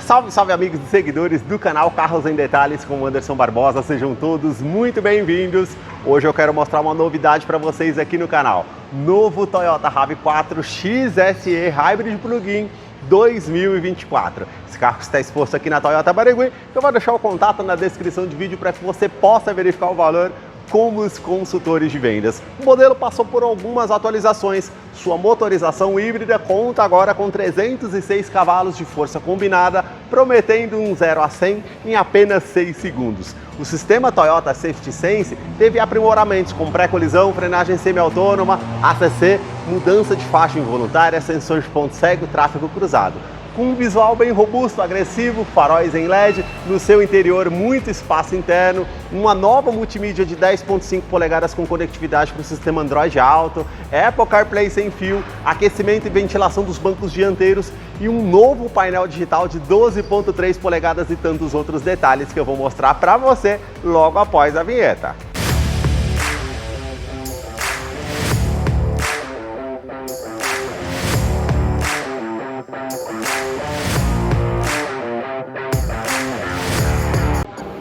Salve, salve amigos e seguidores do canal Carros em Detalhes com o Anderson Barbosa, sejam todos muito bem-vindos. Hoje eu quero mostrar uma novidade para vocês aqui no canal. Novo Toyota RAV4 XSE Hybrid Plug-in 2024. Esse carro está exposto aqui na Toyota Barigui. Eu vou deixar o contato na descrição do vídeo para que você possa verificar o valor com os consultores de vendas. O modelo passou por algumas atualizações. Sua motorização híbrida conta agora com 306 cavalos de força combinada, prometendo um 0 a 100 em apenas 6 segundos. O sistema Toyota Safety Sense teve aprimoramentos com pré-colisão, frenagem semi-autônoma, ACC, mudança de faixa involuntária, sensor de ponto cego, tráfego cruzado. Com um visual bem robusto, agressivo, faróis em LED, no seu interior muito espaço interno, uma nova multimídia de 10.5 polegadas com conectividade para o sistema Android Auto, Apple CarPlay sem fio, aquecimento e ventilação dos bancos dianteiros e um novo painel digital de 12.3 polegadas e tantos outros detalhes que eu vou mostrar para você logo após a vinheta.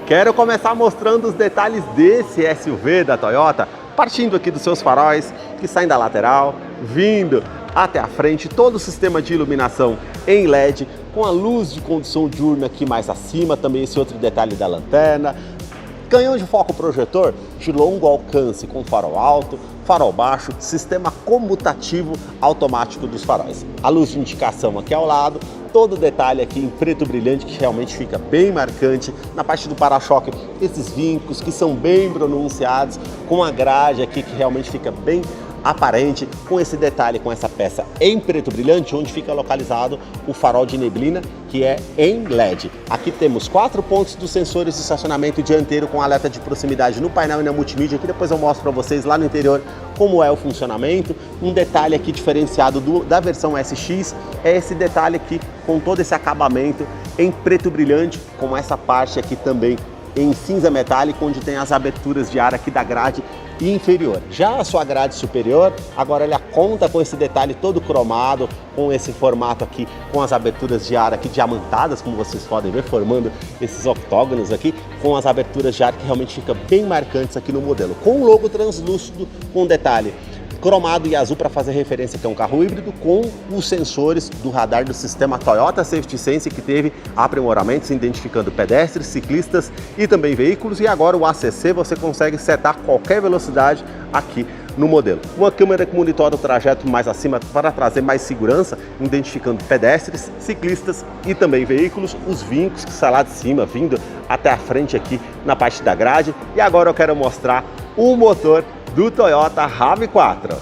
Quero começar mostrando os detalhes desse SUV da Toyota, partindo aqui dos seus faróis, que saem da lateral, vindo até a frente, todo o sistema de iluminação em LED, com a luz de condução diurna aqui mais acima, também esse outro detalhe da lanterna, canhão de foco projetor de longo alcance com farol alto, farol baixo, sistema comutativo automático dos faróis. A luz de indicação aqui ao lado, todo o detalhe aqui em preto brilhante que realmente fica bem marcante. Na parte do para-choque, esses vincos que são bem pronunciados, com a grade aqui que realmente fica bem aparente, com esse detalhe, com essa peça em preto brilhante, onde fica localizado o farol de neblina, que é em LED. Aqui temos 4 pontos dos sensores de estacionamento dianteiro com alerta de proximidade no painel e na multimídia, que depois eu mostro para vocês lá no interior como é o funcionamento. Um detalhe aqui diferenciado da versão SX é esse detalhe aqui com todo esse acabamento em preto brilhante, com essa parte aqui também em cinza metálico, onde tem as aberturas de ar aqui da grade inferior. Já a sua grade superior, agora ela conta com esse detalhe todo cromado, com esse formato aqui, com as aberturas de ar aqui diamantadas, como vocês podem ver, formando esses octógonos aqui, com as aberturas de ar que realmente fica bem marcantes aqui no modelo, com o logo translúcido, com detalhe cromado e azul para fazer referência que é um carro híbrido, com os sensores do radar do sistema Toyota Safety Sense, que teve aprimoramentos identificando pedestres, ciclistas e também veículos, e agora o ACC você consegue setar qualquer velocidade aqui no modelo. Uma câmera que monitora o trajeto mais acima para trazer mais segurança, identificando pedestres, ciclistas e também veículos, os vincos que está lá de cima, vindo até a frente aqui na parte da grade. E agora eu quero mostrar o motor do Toyota RAV4.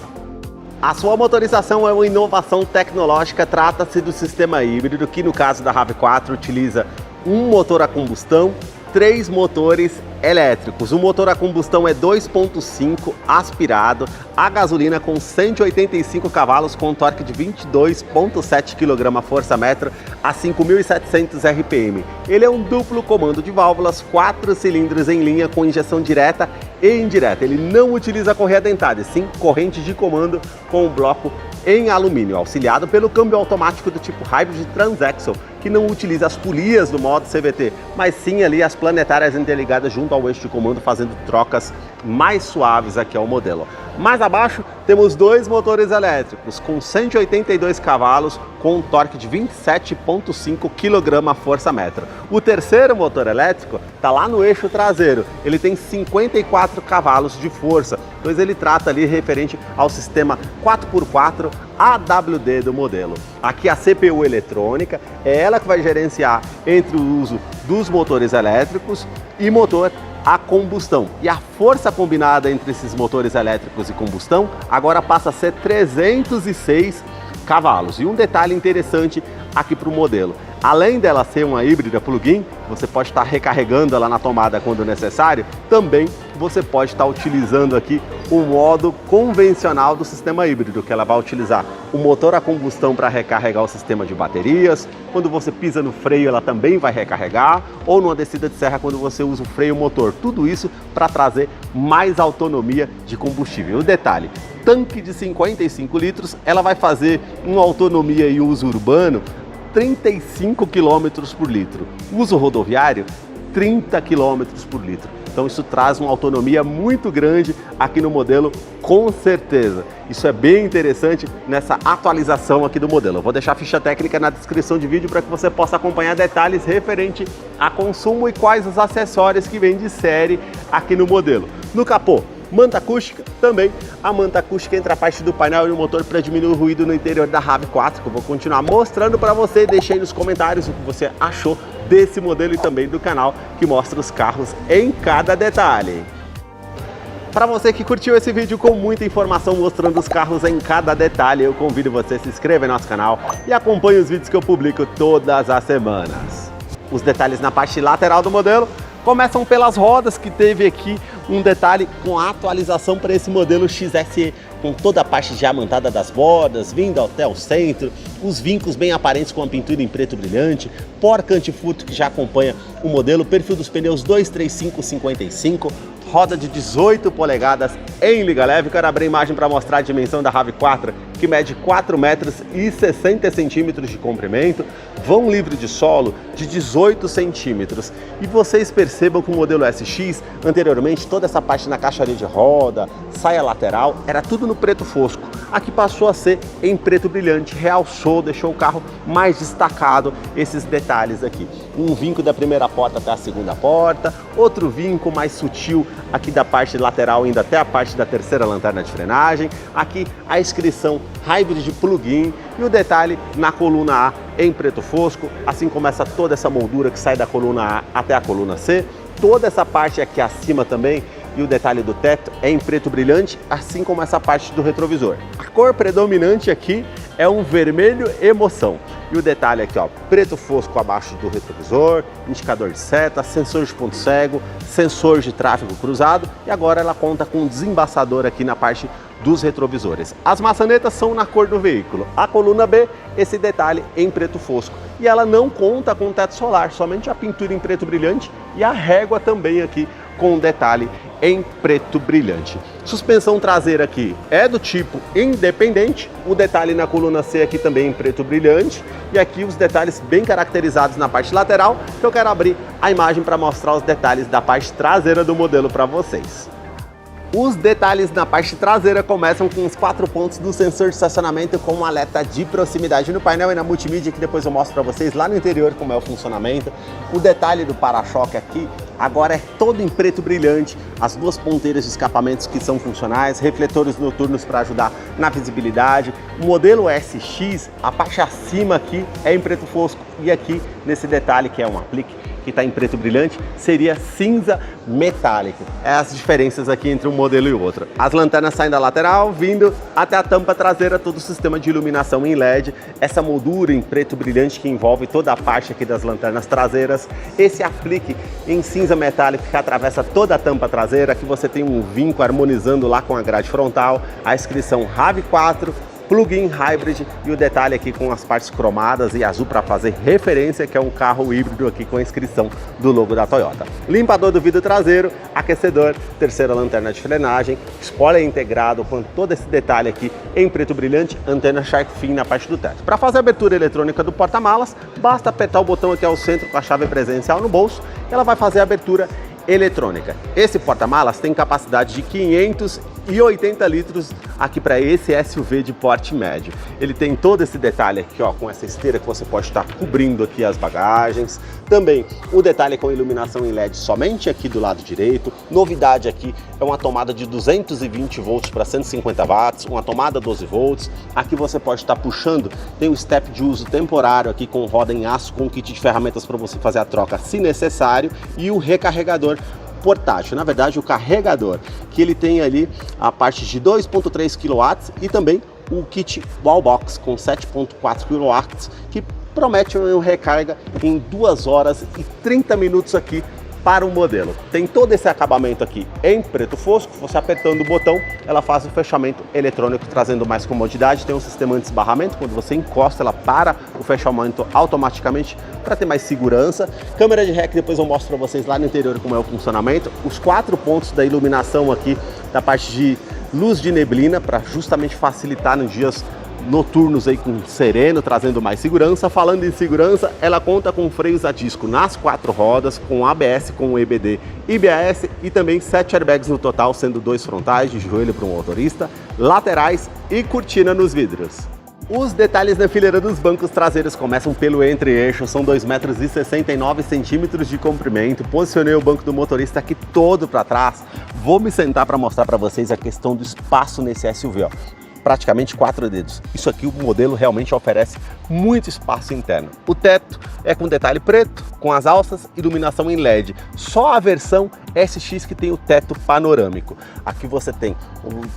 A sua motorização é uma inovação tecnológica, trata-se do sistema híbrido, que no caso da RAV4 utiliza um motor a combustão, 3 motores elétricos. O motor a combustão é 2.5 aspirado, a gasolina com 185 cavalos com torque de 22.7 kgfm a 5.700 RPM. Ele é um duplo comando de válvulas, 4 cilindros em linha com injeção direta e indireta. Ele não utiliza correia dentada, sim corrente de comando com um bloco em alumínio, auxiliado pelo câmbio automático do tipo Hybrid Transaxle, que não utiliza as polias do modo CVT, mas sim ali as planetárias interligadas junto ao eixo de comando, fazendo trocas mais suaves aqui ao modelo. Mais abaixo temos 2 motores elétricos com 182 cavalos com um torque de 27.5 kgfm. O terceiro motor elétrico está lá no eixo traseiro, ele tem 54 cavalos de força, pois ele trata ali referente ao sistema 4x4 AWD do modelo. Aqui a CPU eletrônica é ela que vai gerenciar entre o uso dos motores elétricos e motor a combustão. E a força combinada entre esses motores elétricos e combustão agora passa a ser 306 cavalos. E um detalhe interessante aqui para o modelo: além dela ser uma híbrida plug-in, você pode estar recarregando ela na tomada quando necessário, também você pode estar utilizando aqui o modo convencional do sistema híbrido, que ela vai utilizar o motor a combustão para recarregar o sistema de baterias. Quando você pisa no freio, ela também vai recarregar, ou numa descida de serra, quando você usa o freio motor. Tudo isso para trazer mais autonomia de combustível. O detalhe: tanque de 55 litros, ela vai fazer uma autonomia e uso urbano 35 km por litro. Uso rodoviário, 30 km por litro. Então isso traz uma autonomia muito grande aqui no modelo, com certeza. Isso é bem interessante nessa atualização aqui do modelo. Eu vou deixar a ficha técnica na descrição de vídeo para que você possa acompanhar detalhes referente a consumo e quais os acessórios que vem de série aqui no modelo. No capô, manta acústica, também a manta acústica entre a parte do painel e o motor para diminuir o ruído no interior da RAV4, que eu vou continuar mostrando para você. Deixe aí nos comentários o que você achou desse modelo e também do canal que mostra os carros em cada detalhe. Para você que curtiu esse vídeo com muita informação mostrando os carros em cada detalhe, eu convido você a se inscrever no nosso canal e acompanhe os vídeos que eu publico todas as semanas. Os detalhes na parte lateral do modelo começam pelas rodas, que teve aqui um detalhe com a atualização para esse modelo XSE, com toda a parte diamantada das bordas, vindo até o centro, os vincos bem aparentes com a pintura em preto brilhante, porca antifurto que já acompanha o modelo, perfil dos pneus 235/55, roda de 18 polegadas em liga leve. Quero abrir a imagem para mostrar a dimensão da RAV4, que mede 4 metros e 60 centímetros de comprimento, vão livre de solo de 18 centímetros. E vocês percebam que o modelo SX, anteriormente, toda essa parte na caixaria de roda, saia lateral, era tudo no preto fosco. Aqui passou a ser em preto brilhante, realçou, deixou o carro mais destacado esses detalhes aqui. Um vinco da primeira porta até a segunda porta, outro vinco mais sutil aqui da parte lateral indo até a parte da terceira lanterna de frenagem. Aqui a inscrição Hybrid Plug-in e o detalhe na coluna A em preto fosco, assim começa toda essa moldura que sai da coluna A até a coluna C. Toda essa parte aqui acima também e o detalhe do teto é em preto brilhante, assim como essa parte do retrovisor. A cor predominante aqui é um vermelho emoção. E o detalhe aqui, ó, preto fosco abaixo do retrovisor, indicador de seta, sensor de ponto cego, sensor de tráfego cruzado, e agora ela conta com um desembaçador aqui na parte dos retrovisores. As maçanetas são na cor do veículo. A coluna B, esse detalhe em preto fosco. E ela não conta com teto solar, somente a pintura em preto brilhante e a régua também aqui com detalhe em preto brilhante. Suspensão traseira aqui é do tipo independente, o detalhe na coluna C aqui também em preto brilhante, e aqui os detalhes bem caracterizados na parte lateral, que eu quero abrir a imagem para mostrar os detalhes da parte traseira do modelo para vocês. Os detalhes na parte traseira começam com os 4 pontos do sensor de estacionamento com um alerta de proximidade no painel e na multimídia, que depois eu mostro para vocês lá no interior como é o funcionamento. O detalhe do para-choque aqui agora é todo em preto brilhante, as duas ponteiras de escapamentos que são funcionais, refletores noturnos para ajudar na visibilidade. O modelo SX, a parte acima aqui é em preto fosco e aqui nesse detalhe que é um aplique que está em preto brilhante, seria cinza metálico. É as diferenças aqui entre um modelo e o outro. As lanternas saem da lateral, vindo até a tampa traseira, todo o sistema de iluminação em LED, essa moldura em preto brilhante que envolve toda a parte aqui das lanternas traseiras, esse aplique em cinza metálico que atravessa toda a tampa traseira, aqui você tem um vinco harmonizando lá com a grade frontal, a inscrição RAV4, plug-in hybrid e o detalhe aqui com as partes cromadas e azul para fazer referência que é um carro híbrido aqui com a inscrição do logo da Toyota. Limpador do vidro traseiro, aquecedor, terceira lanterna de frenagem, spoiler integrado com todo esse detalhe aqui em preto brilhante, antena Shark Fin na parte do teto. Para fazer a abertura eletrônica do porta-malas, basta apertar o botão aqui ao centro com a chave presencial no bolso, e ela vai fazer a abertura eletrônica. Esse porta-malas tem capacidade de 580 litros aqui para esse SUV de porte médio. Ele tem todo esse detalhe aqui, ó, com essa esteira que você pode estar cobrindo aqui as bagagens. Também o detalhe com iluminação em LED somente aqui do lado direito. Novidade aqui é uma tomada de 220 volts para 150 watts, uma tomada 12 volts. Aqui você pode estar puxando, tem o step de uso temporário aqui com roda em aço, com kit de ferramentas para você fazer a troca se necessário, e o recarregador portátil, na verdade o carregador, que ele tem ali a parte de 2.3 kW e também o kit Wallbox com 7.4 kW, que promete uma recarga em 2 horas e 30 minutos aqui para o modelo. Tem todo esse acabamento aqui em preto fosco, você apertando o botão, ela faz o fechamento eletrônico, trazendo mais comodidade. Tem um sistema de desbarramento, quando você encosta, ela para o fechamento automaticamente para ter mais segurança. Câmera de ré, que depois eu mostro para vocês lá no interior como é o funcionamento. Os 4 pontos da iluminação aqui, da parte de luz de neblina, para justamente facilitar nos dias noturnos aí com sereno, trazendo mais segurança. Falando em segurança, ela conta com freios a disco nas 4 rodas, com ABS, com EBD, IBAS e também 7 airbags no total, sendo 2 frontais de joelho para o motorista, laterais e cortina nos vidros. Os detalhes na fileira dos bancos traseiros começam pelo entre-eixo, são 2,69 metros de comprimento. Posicionei o banco do motorista aqui todo para trás. Vou me sentar para mostrar para vocês a questão do espaço nesse SUV, ó. Praticamente 4 dedos. Isso aqui o modelo realmente oferece muito espaço interno. O teto é com detalhe preto, com as alças, iluminação em LED. Só a versão SX que tem o teto panorâmico. Aqui você tem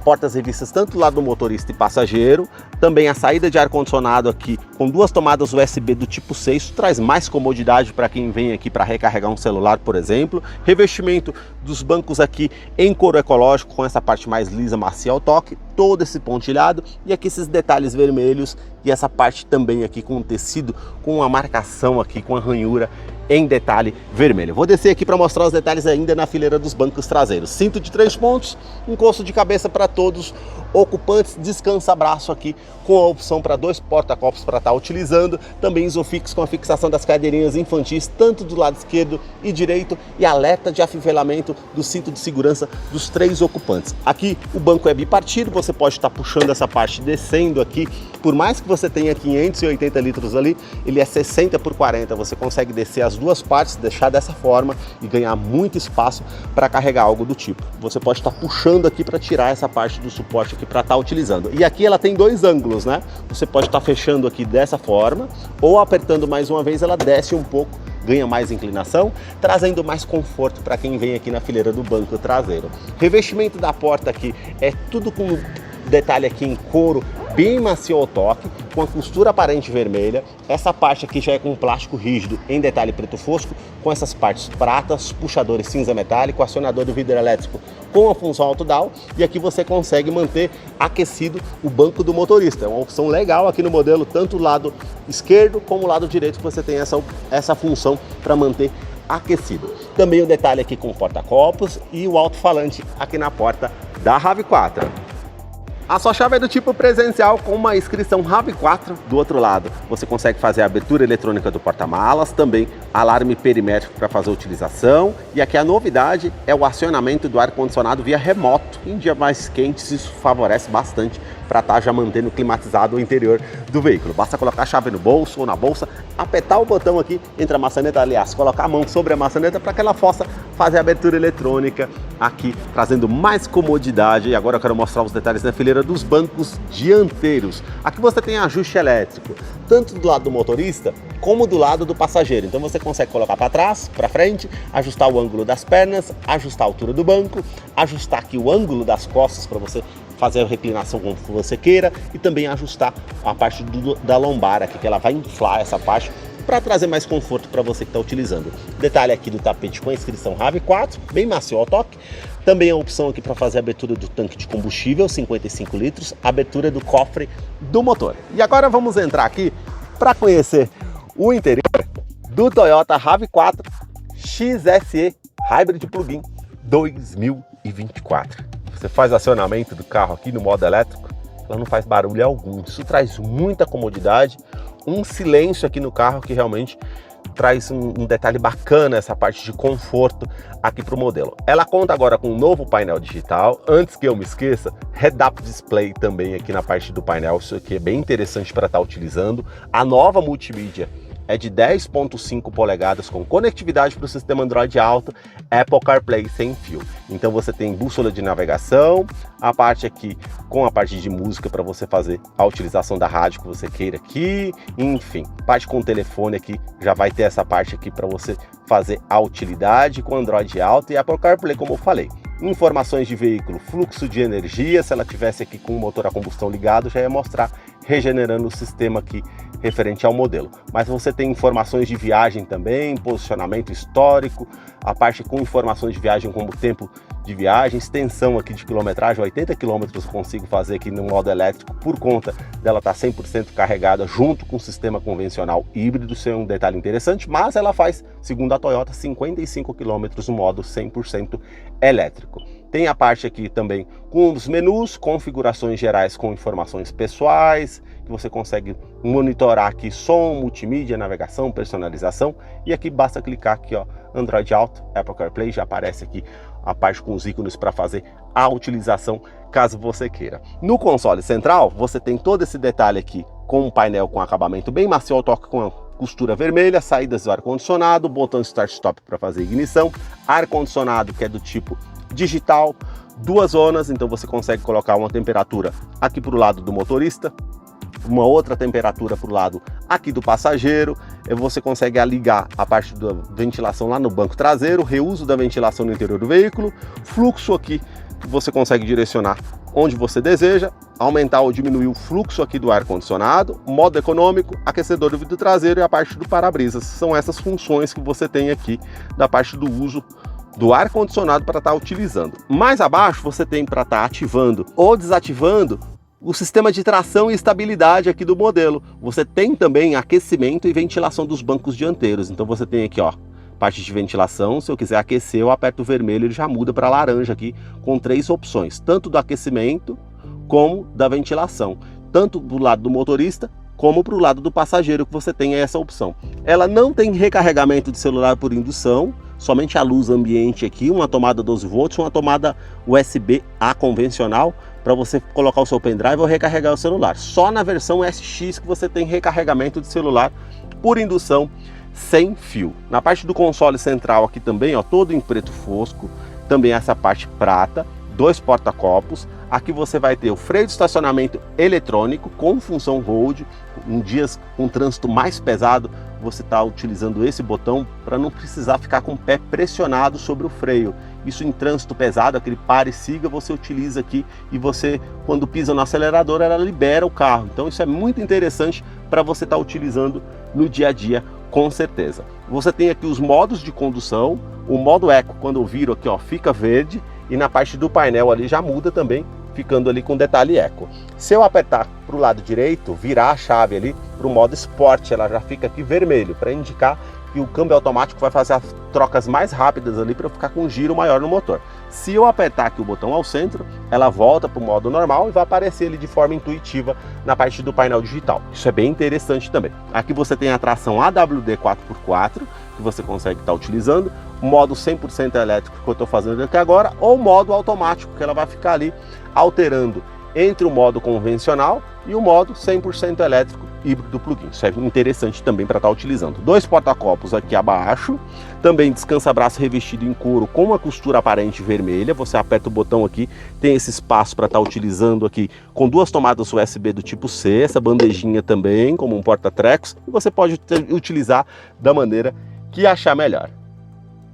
portas revistas tanto do lado do motorista e passageiro, também a saída de ar-condicionado aqui com 2 tomadas USB do tipo 6, isso traz mais comodidade para quem vem aqui para recarregar um celular, por exemplo. Revestimento dos bancos aqui em couro ecológico, com essa parte mais lisa, macia ao toque, todo esse pontilhado e aqui esses detalhes vermelhos e essa parte também aqui com tecido, com uma marcação aqui, com a ranhura em detalhe vermelho. Vou descer aqui para mostrar os detalhes ainda na fileira dos bancos traseiros. Cinto de 3 pontos, encosto de cabeça para todos ocupantes, descansa-braço aqui com a opção para 2 porta-copos para estar utilizando, também Isofix com a fixação das cadeirinhas infantis, tanto do lado esquerdo e direito, e alerta de afivelamento do cinto de segurança dos 3 ocupantes. Aqui o banco é bipartido, você pode estar puxando essa parte descendo aqui, por mais que você tenha 580 litros ali, ele é 60 por 40, você consegue descer as 2 partes, deixar dessa forma e ganhar muito espaço para carregar algo do tipo. Você pode estar puxando aqui para tirar essa parte do suporte aqui para estar utilizando. E aqui ela tem 2 ângulos, né? Você pode estar fechando aqui dessa forma ou apertando mais uma vez, ela desce um pouco, ganha mais inclinação, trazendo mais conforto para quem vem aqui na fileira do banco traseiro. Revestimento da porta aqui é tudo com detalhe aqui em couro, bem macio ao toque, com a costura aparente vermelha. Essa parte aqui já é com plástico rígido em detalhe preto fosco, com essas partes pratas, puxadores cinza metálico, acionador do vidro elétrico com a função auto-down, e aqui você consegue manter aquecido o banco do motorista. É uma opção legal aqui no modelo, tanto o lado esquerdo como o lado direito, que você tem essa função para manter aquecido. Também o detalhe aqui com porta-copos e o alto-falante aqui na porta da RAV4. A sua chave é do tipo presencial com uma inscrição RAV4 do outro lado. Você consegue fazer a abertura eletrônica do porta-malas, também alarme perimétrico para fazer a utilização. E aqui a novidade é o acionamento do ar-condicionado via remoto. Em dias mais quentes isso favorece bastante para estar já mantendo climatizado o interior do veículo. Basta colocar a chave no bolso ou na bolsa, apertar o botão aqui entre a maçaneta, aliás, colocar a mão sobre a maçaneta para que ela possa fazer a abertura eletrônica aqui, trazendo mais comodidade. E agora eu quero mostrar os detalhes na fileira dos bancos dianteiros. Aqui você tem ajuste elétrico, tanto do lado do motorista como do lado do passageiro. Então você consegue colocar para trás, para frente, ajustar o ângulo das pernas, ajustar a altura do banco, ajustar aqui o ângulo das costas para você fazer a reclinação como você queira, e também ajustar a parte da lombar aqui, que ela vai inflar essa parte para trazer mais conforto para você que está utilizando. Detalhe aqui do tapete com a inscrição RAV4, bem macio ao toque. Também a opção aqui para fazer a abertura do tanque de combustível, 55 litros, abertura do cofre do motor. E agora vamos entrar aqui para conhecer o interior do Toyota RAV4 XSE Hybrid Plug-in 2024. Você faz acionamento do carro aqui no modo elétrico, ela não faz barulho algum. Isso traz muita comodidade, um silêncio aqui no carro que realmente traz um detalhe bacana, essa parte de conforto aqui para o modelo. Ela conta agora com um novo painel digital. Antes que eu me esqueça, head-up display também aqui na parte do painel, isso aqui é bem interessante para estar utilizando. A nova multimídia é de 10.5 polegadas com conectividade para o sistema Android Auto, Apple CarPlay sem fio. Então você tem bússola de navegação, a parte aqui com a parte de música para você fazer a utilização da rádio que você queira aqui, enfim, parte com o telefone aqui, já vai ter essa parte aqui para você fazer a utilidade com Android Auto e Apple CarPlay, como eu falei. Informações de veículo, fluxo de energia, se ela tivesse aqui com o motor a combustão ligado, já ia mostrar regenerando o sistema aqui referente ao modelo. Mas você tem informações de viagem também, posicionamento histórico, a parte com informações de viagem como tempo de viagem, extensão aqui de quilometragem, 80 km eu consigo fazer aqui no modo elétrico por conta dela estar 100% carregada junto com o sistema convencional híbrido. Isso é um detalhe interessante, mas ela faz, segundo a Toyota, 55 km no modo 100% elétrico. Tem a parte aqui também com os menus, configurações gerais com informações pessoais, que você consegue monitorar aqui som, multimídia, navegação, personalização, e aqui basta clicar aqui, ó, Android Auto, Apple CarPlay, já aparece aqui a parte com os ícones para fazer a utilização, caso você queira. No console central, você tem todo esse detalhe aqui com um painel com acabamento bem macio ao toque, com a costura vermelha, saídas do ar-condicionado, botão Start-Stop para fazer ignição, ar-condicionado que é do tipo digital, 2 zonas, então você consegue colocar uma temperatura aqui para o lado do motorista, uma outra temperatura para o lado aqui do passageiro. Você consegue ligar a parte da ventilação lá no banco traseiro, reuso da ventilação no interior do veículo, fluxo aqui que você consegue direcionar onde você deseja, aumentar ou diminuir o fluxo aqui do ar-condicionado, modo econômico, aquecedor do vidro traseiro e a parte do para-brisas. São essas funções que você tem aqui da parte do uso do ar-condicionado para estar utilizando. Mais abaixo você tem para estar ativando ou desativando o sistema de tração e estabilidade aqui do modelo. Você tem também aquecimento e ventilação dos bancos dianteiros. Então você tem aqui, ó, parte de ventilação. Se eu quiser aquecer, eu aperto o vermelho, ele já muda para laranja aqui, com 3 opções, tanto do aquecimento como da ventilação, tanto do lado do motorista como para o lado do passageiro, que você tem essa opção. Ela não tem recarregamento de celular por indução, somente a luz ambiente aqui, uma tomada 12 volts, uma tomada USB-A convencional para você colocar o seu pendrive ou recarregar o celular. Só na versão SX que você tem recarregamento de celular por indução sem fio. Na parte do console central aqui também, ó, todo em preto fosco, também essa parte prata, 2 porta-copos. Aqui você vai ter o freio de estacionamento eletrônico com função hold. Em dias com trânsito mais pesado, você está utilizando esse botão para não precisar ficar com o pé pressionado sobre o freio. Isso em trânsito pesado, aquele pare e siga, você utiliza aqui e você, quando pisa no acelerador, ela libera o carro. Então isso é muito interessante para você estar utilizando no dia a dia, com certeza. Você tem aqui os modos de condução, o modo Eco, quando eu viro aqui, ó, fica verde, e na parte do painel ali já muda também, ficando ali com detalhe Eco. Se eu apertar para o lado direito, virar a chave ali para o modo Sport, ela já fica aqui vermelho, para indicar que o câmbio automático vai fazer as trocas mais rápidas ali para ficar com um giro maior no motor. Se eu apertar aqui o botão ao centro, ela volta para o modo normal e vai aparecer ele de forma intuitiva na parte do painel digital. Isso é bem interessante também. Aqui você tem a tração AWD 4x4, que você consegue estar utilizando, modo 100% elétrico que eu estou fazendo aqui agora, ou modo automático, que ela vai ficar ali alterando entre o modo convencional e o modo 100% elétrico híbrido plug-in. Isso é interessante também para estar utilizando. 2 porta-copos aqui abaixo, também descansa-braço revestido em couro com uma costura aparente vermelha. Você aperta o botão aqui, tem esse espaço para estar utilizando aqui com 2 tomadas USB do tipo C, essa bandejinha também como um porta-trecos, e você pode utilizar da maneira que achar melhor.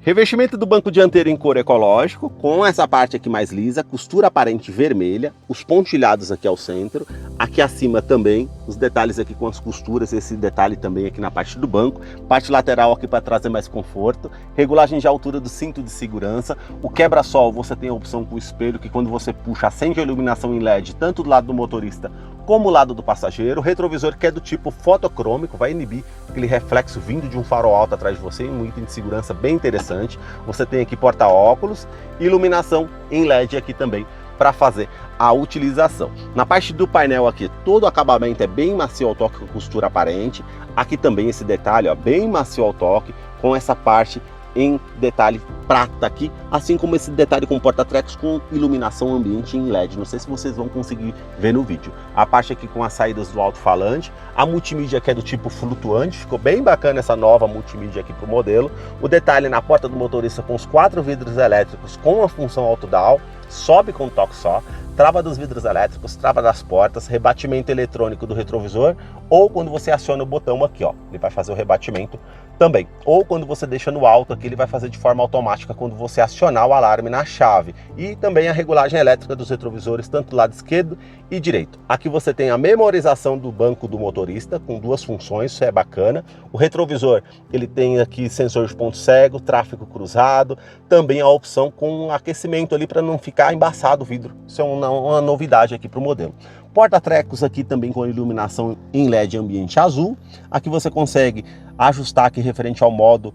Revestimento do banco dianteiro em couro ecológico, com essa parte aqui mais lisa, costura aparente vermelha, os pontilhados aqui ao centro, aqui acima também, os detalhes aqui com as costuras, esse detalhe também aqui na parte do banco, parte lateral aqui para trazer mais conforto, regulagem de altura do cinto de segurança, o quebra-sol você tem a opção com o espelho, que quando você puxa acende a iluminação em LED, tanto do lado do motorista como do lado do passageiro, o retrovisor que é do tipo fotocrômico, vai inibir aquele reflexo vindo de um farol alto atrás de você, um item de segurança bem interessante. Você tem aqui porta-óculos, iluminação em LED aqui também para fazer a utilização. Na parte do painel aqui, todo o acabamento é bem macio ao toque com costura aparente. Aqui também esse detalhe, ó, bem macio ao toque, com essa parte em detalhe prata aqui, assim como esse detalhe com porta-trecos com iluminação ambiente em LED. Não sei se vocês vão conseguir ver no vídeo. A parte aqui com as saídas do alto-falante, a multimídia que é do tipo flutuante, ficou bem bacana essa nova multimídia aqui para o modelo. O detalhe na porta do motorista com os 4 vidros elétricos com a função auto-down, sobe com um toque só, trava dos vidros elétricos, trava das portas, rebatimento eletrônico do retrovisor, ou quando você aciona o botão aqui, ó, ele vai fazer o rebatimento também. Ou quando você deixa no alto aqui, ele vai fazer de forma automática quando você acionar o alarme na chave. E também a regulagem elétrica dos retrovisores, tanto do lado esquerdo e direito. Aqui você tem a memorização do banco do motorista, com duas funções, isso é bacana. O retrovisor, ele tem aqui sensor de ponto cego, tráfego cruzado, também a opção com aquecimento ali para não ficar embaçado o vidro. Isso é uma novidade aqui para o modelo. Porta-trecos aqui também com iluminação em LED ambiente azul. Aqui você consegue ajustar aqui referente ao modo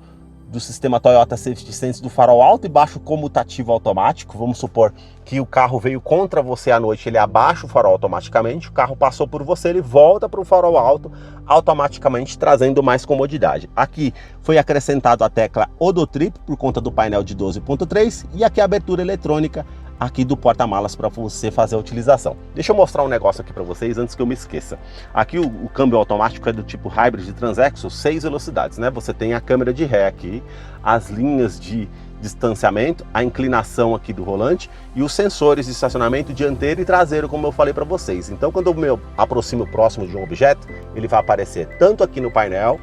do sistema Toyota Safety Sense do farol alto e baixo comutativo automático. Vamos supor que o carro veio contra você à noite, ele abaixa o farol automaticamente, o carro passou por você, ele volta para o farol alto automaticamente, trazendo mais comodidade. Aqui foi acrescentado a tecla Odotrip por conta do painel de 12.3 e aqui a abertura eletrônica aqui do porta-malas para você fazer a utilização. Deixa eu mostrar um negócio aqui para vocês antes que eu me esqueça. Aqui o câmbio automático é do tipo Hybrid Transaxle, 6 velocidades, né? Você tem a câmera de ré aqui, as linhas de distanciamento, a inclinação aqui do volante e os sensores de estacionamento dianteiro e traseiro, como eu falei para vocês. Então, quando eu me aproximo próximo de um objeto, ele vai aparecer tanto aqui no painel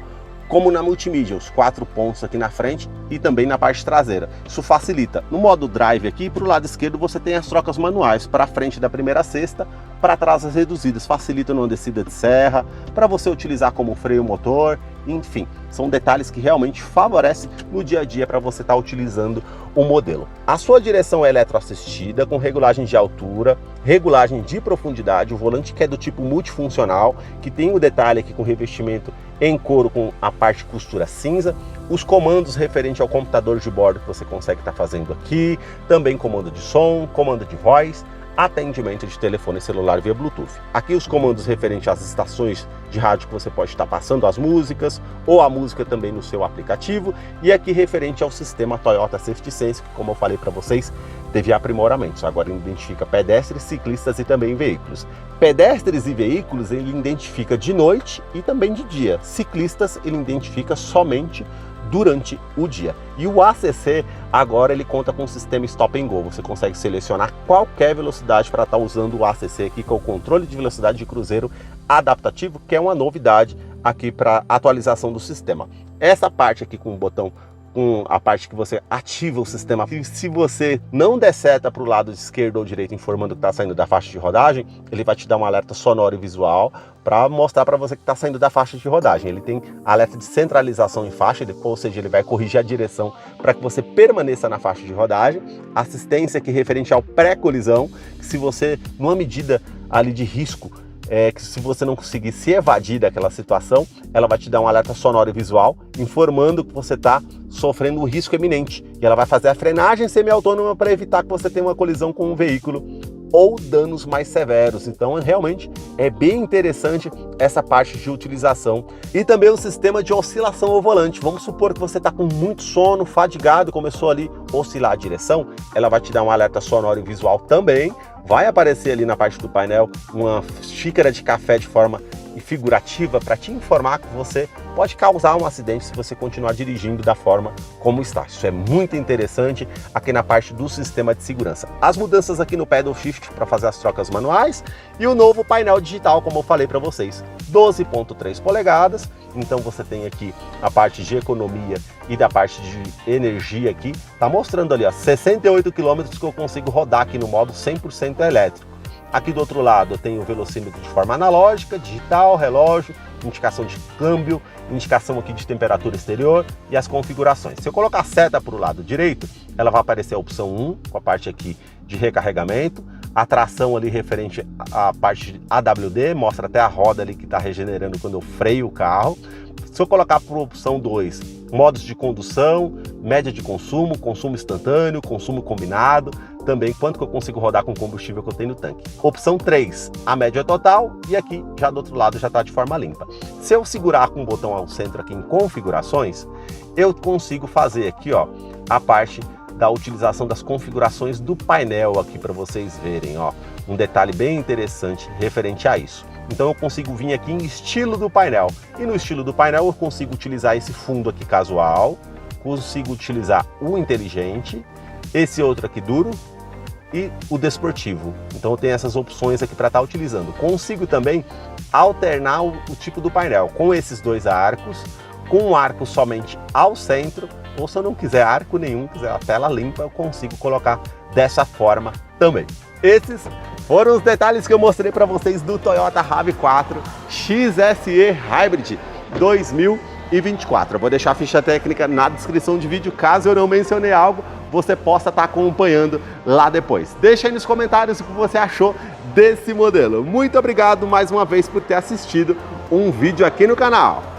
como na multimídia, os 4 pontos aqui na frente e também na parte traseira. Isso facilita. No modo drive aqui, para o lado esquerdo, você tem as trocas manuais, para frente da primeira sexta, para trás as reduzidas. Facilita numa descida de serra, para você utilizar como freio motor, enfim. São detalhes que realmente favorecem no dia a dia para você estar utilizando o modelo. A sua direção é eletroassistida, com regulagem de altura, regulagem de profundidade, o volante que é do tipo multifuncional, que tem o detalhe aqui com revestimento em couro com a parte costura cinza, os comandos referente ao computador de bordo que você consegue estar fazendo aqui, também comando de som, comando de voz, atendimento de telefone celular via Bluetooth. Aqui os comandos referentes às estações de rádio que você pode estar passando as músicas, ou a música também no seu aplicativo, e aqui referente ao sistema Toyota Safety Sense, que, como eu falei para vocês, teve aprimoramentos. Agora ele identifica pedestres, ciclistas e também veículos. Pedestres e veículos ele identifica de noite e também de dia. Ciclistas ele identifica somente durante o dia. E o ACC agora ele conta com o sistema Stop and Go. Você consegue selecionar qualquer velocidade para estar usando o ACC aqui, com o controle de velocidade de cruzeiro adaptativo, que é uma novidade aqui para atualização do sistema. Essa parte aqui com o botão, com a parte que você ativa o sistema, se você não der seta para o lado esquerdo ou direito informando que está saindo da faixa de rodagem, ele vai te dar um alerta sonoro e visual para mostrar para você que está saindo da faixa de rodagem. Ele tem alerta de centralização em faixa, ou seja, ele vai corrigir a direção para que você permaneça na faixa de rodagem. Assistência aqui referente ao pré-colisão, que se você, numa medida ali de risco, que se você não conseguir se evadir daquela situação, ela vai te dar um alerta sonoro e visual, informando que você está sofrendo um risco iminente. E ela vai fazer a frenagem semi-autônoma para evitar que você tenha uma colisão com um veículo ou danos mais severos. Então realmente é bem interessante essa parte de utilização. E também o sistema de oscilação ao volante. Vamos supor que você está com muito sono, fadigado, começou ali a oscilar a direção, ela vai te dar um alerta sonoro e visual também. Vai aparecer ali na parte do painel uma xícara de café de forma figurativa para te informar que você pode causar um acidente se você continuar dirigindo da forma como está. Isso é muito interessante aqui na parte do sistema de segurança. As mudanças aqui no Pedal Shift para fazer as trocas manuais e o novo painel digital, como eu falei para vocês, 12.3 polegadas. Então você tem aqui a parte de economia e da parte de energia aqui. Tá mostrando ali, ó, 68 km que eu consigo rodar aqui no modo 100% elétrico. Aqui do outro lado eu tenho o velocímetro de forma analógica, digital, relógio, indicação de câmbio, indicação aqui de temperatura exterior e as configurações. Se eu colocar a seta para o lado direito, ela vai aparecer a opção 1, com a parte aqui de recarregamento, a tração ali referente à parte de AWD, mostra até a roda ali que está regenerando quando eu freio o carro. Se eu colocar para a opção 2, modos de condução, média de consumo, consumo instantâneo, consumo combinado, também quanto que eu consigo rodar com o combustível que eu tenho no tanque. Opção 3, a média total, e aqui já do outro lado já está de forma limpa. Se eu segurar com o botão ao centro aqui em configurações, eu consigo fazer aqui, ó, a parte da utilização das configurações do painel aqui para vocês verem, ó, um detalhe bem interessante referente a isso. Então eu consigo vir aqui em estilo do painel, e no estilo do painel eu consigo utilizar esse fundo aqui casual, consigo utilizar o inteligente, esse outro aqui duro e o desportivo. Então eu tenho essas opções aqui para estar utilizando. Consigo também alternar o tipo do painel, com esses dois arcos, com um arco somente ao centro, ou se eu não quiser arco nenhum, quiser a tela limpa, eu consigo colocar dessa forma também. Esses foram os detalhes que eu mostrei para vocês do Toyota RAV4 XSE Hybrid 2024. Eu vou deixar a ficha técnica na descrição de vídeo, caso eu não mencionei algo, você possa estar acompanhando lá depois. Deixa aí nos comentários o que você achou desse modelo. Muito obrigado mais uma vez por ter assistido um vídeo aqui no canal.